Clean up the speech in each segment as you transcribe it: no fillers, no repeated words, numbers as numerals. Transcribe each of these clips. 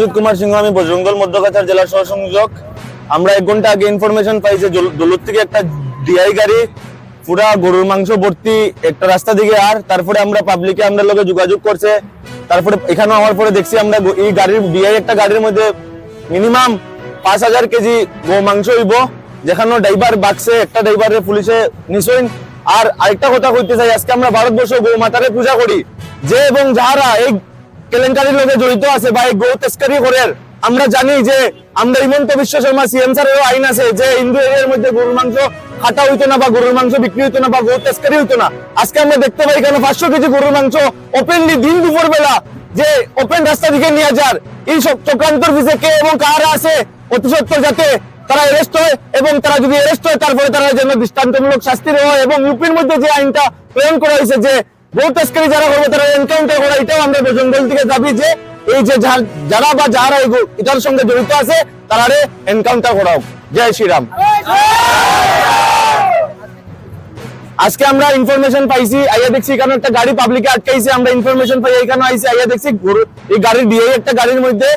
চিরঞ্জিত কুমার সিংহ, আমি বজরং দল মধ্যকাছাড় জেলার সহসংযোজক। আমরা 1 ঘন্টা আগে ইনফরমেশন পাই যে দৌলত থেকে একটা ডিআই গাড়ি পুরা গরুর মাংস ভর্তি একটা রাস্তা দিকে, আর তারপরে আমরা পাবলিকে আমরা লোকে যোগাযোগ করছে। তারপরে এখানে আমার পরে দেখছি আমরা এই গাড়ির ডিআই একটা গাড়ির মধ্যে মিনিমাম 5000 কেজি গো মাংস হইব, যেখানে ড্রাইভার বাক্সে একটা ড্রাইভারের পুলিশে নিশ্চয়। আর আরেকটা কথা কইতে চাই, আজকে আমরা ভারতবর্ষ গৌ মাতারে পূজা করি, যে এবং যারা এই কেলেঙ্কারির লোকে জড়িত আছে বা এই গৌ তস্করি করে, আমরা জানি যে আমরা হিমন্ত বিশ্ব শর্মা সিএম স্যারেরও আইন আছে যে হিন্দু এরিয়ার মধ্যে গরুর মাংস কাটা হইতো না বা গরুর মাংস বিক্রি হইতো না বা গৌ তস্করি হইতো না। আজকে আমরা দেখতে পাই কেন 500 কেজি গরুর মাংস ওপেনলি দিন দুপুর বেলা যে ওপেন রাস্তা দিকে নিয়ে যার, এই সব চক্রান্তর পিছে কে এবং কারা আছে অতি সত্বর যাতে তারা অ্যারেস্ট হয়, এবং তারা যদি অ্যারেস্ট হয় তারপরে তারা যেন দৃষ্টান্তমূলক শাস্তি দেওয়া হয়, এবং ইউপির মধ্যে যে আইনটা প্রয়োগ করা হয়েছে যে গৌ তস্করি যারা করবে তারা এনকাউন্টার করা, এটাও আমরা বজরং দল থেকে দাবি যে এই যে যারা বা যারা এটার সঙ্গে জড়িত আছে তারা এনকাউন্টার করা হোক। জয় শ্রীরাম। আজকে আমরা ইনফরমেশন পাইছি, আইয়া দেখছি এখানে একটা গাড়ি পাবলিকে আটকাইছে, আমরা ইনফরমেশন পাই এখানে আইছি, আইয়া দেখছি এই গাড়ির ডিআই একটা গাড়ির মধ্যে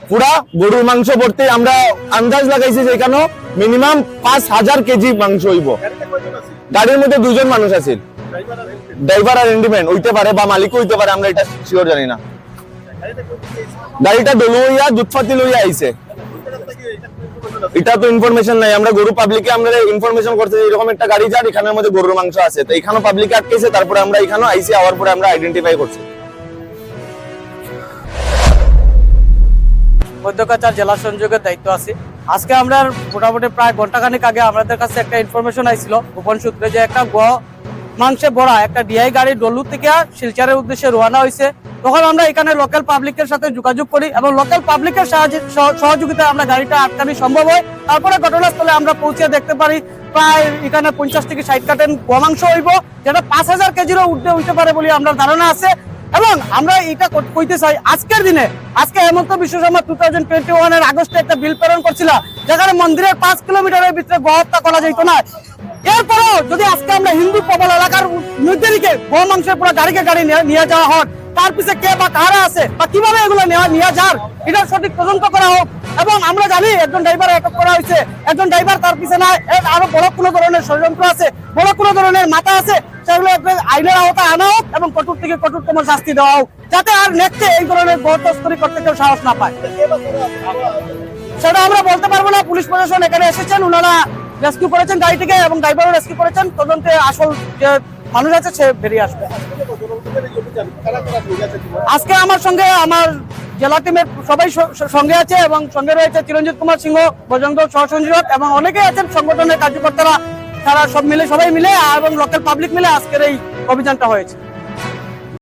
পুরা গরুর মাংস ভর্তি। আমরা আন্দাজ লাগাইছি যে এখানে মিনিমাম 5000 কেজি মাংস হইব। গাড়ির মধ্যে 2 জন মানুষ আছে, ড্রাইভার আর ইন্ডিপেন্ডেন্ট হইতে পারে বা মালিক হইতে পারে, আমরা এটা শিওর জানি না। গাড়িটা ডলু হইয়া দুধফাতি লইয়া আইছে, এটা তো ইনফরমেশন নাই। আমরা গরু পাবলিকে আমরা ইনফরমেশন করতে এরকম একটা গাড়ি যার এখানের মধ্যে গরুর মাংস আছে, তো এখানে পাবলিকে আটকেছে, তারপরে আমরা এখানে আইছি, আওয়ার পরে আমরা আইডেন্টিফাই করছি। মধ্যকাছাড় জেলা সংযোগের দায়িত্ব আছে। আজকে আমরা মোটামুটি প্রায় ঘন্টাখানিক আগে আমাদের কাছে একটা ইনফরমেশন আইছিল গোপন সূত্রে যে একটা মাংসে ভরা একটা ডিআই গাড়ি ডলু থেকে শিলচরের উদ্দেশ্যে রওনা হয়েছে। তখন আমরা এখানে লোকাল পাবলিকের সাথে যোগাযোগ করি এবং লোকাল পাবলিকের সহযোগিতায় আমরা গাড়িটা আটকানো সম্ভব হয়। তারপরে ঘটনাস্থলে আমরা পৌঁছে দেখতে পারি প্রায় এখানে 50 থেকে 60 কার্টন গোমাংস হইব, যেটা 5000 কেজিরও ঊর্ধ্বে হইতে পারে বলে আমরা ধারণা আছে। এবং আমরা এটা কইতে চাই, আজকের দিনে আজকে হেমন্ত বিশ্ব শর্মা 2021 এর আগস্টে একটা বিল প্রেরণ করছিল, যেখানে মন্দিরের 5 কিলোমিটারের ভিতরে গোহত্যা করা যেত না। এরপরও যদি আজকে আমরা হিন্দু প্রবল এলাকার মধ্যে দিকে গো মাংসের পুরো গাড়িকে গাড়ি নিয়ে যাওয়া হয়, তার পিছে কে বা কারা আছে বা কিভাবে এগুলো নিয়ে যার এটার সঠিক তদন্ত করা হোক। এবং আমরা জানি একজন ড্রাইভার আটক করা হয়েছে, একজন ড্রাইভার তার পিছে না আরো বড় কোনো ধরনের ষড়যন্ত্র আছে, বড় কোনো ধরনের মাথা আছে, সেগুলো আইনের আওতায় আনা হোক এবং কঠোর থেকে কঠোরতম শাস্তি দেওয়া হোক, যাতে আর নেক্সটে এই ধরনের গো তস্করি করতে কেউ সাহস না পায়। সেটা আমরা বলতে পারবো না। পুলিশ প্রশাসন এখানে এসেছেন, ওনারা রেস্কিউ করেছেন গাড়িটিকে এবং ড্রাইভারও রেস্কিউ করেছেন। তদন্তে আসল যে মানুষ আছে সে বেরিয়ে আসবে। আজকে আমার সঙ্গে আমার জেলা টিমের সবাই সঙ্গে আছে এবং সঙ্গে রয়েছে চিরঞ্জিত কুমার সিংহ, বজরং দল সহসংযোজক এবং অনেকেই আছেন সংগঠনের কার্যকর্তারা, তারা সবাই মিলে এবং লোকাল পাবলিক মিলে আজকের এই অভিযানটা হয়েছে।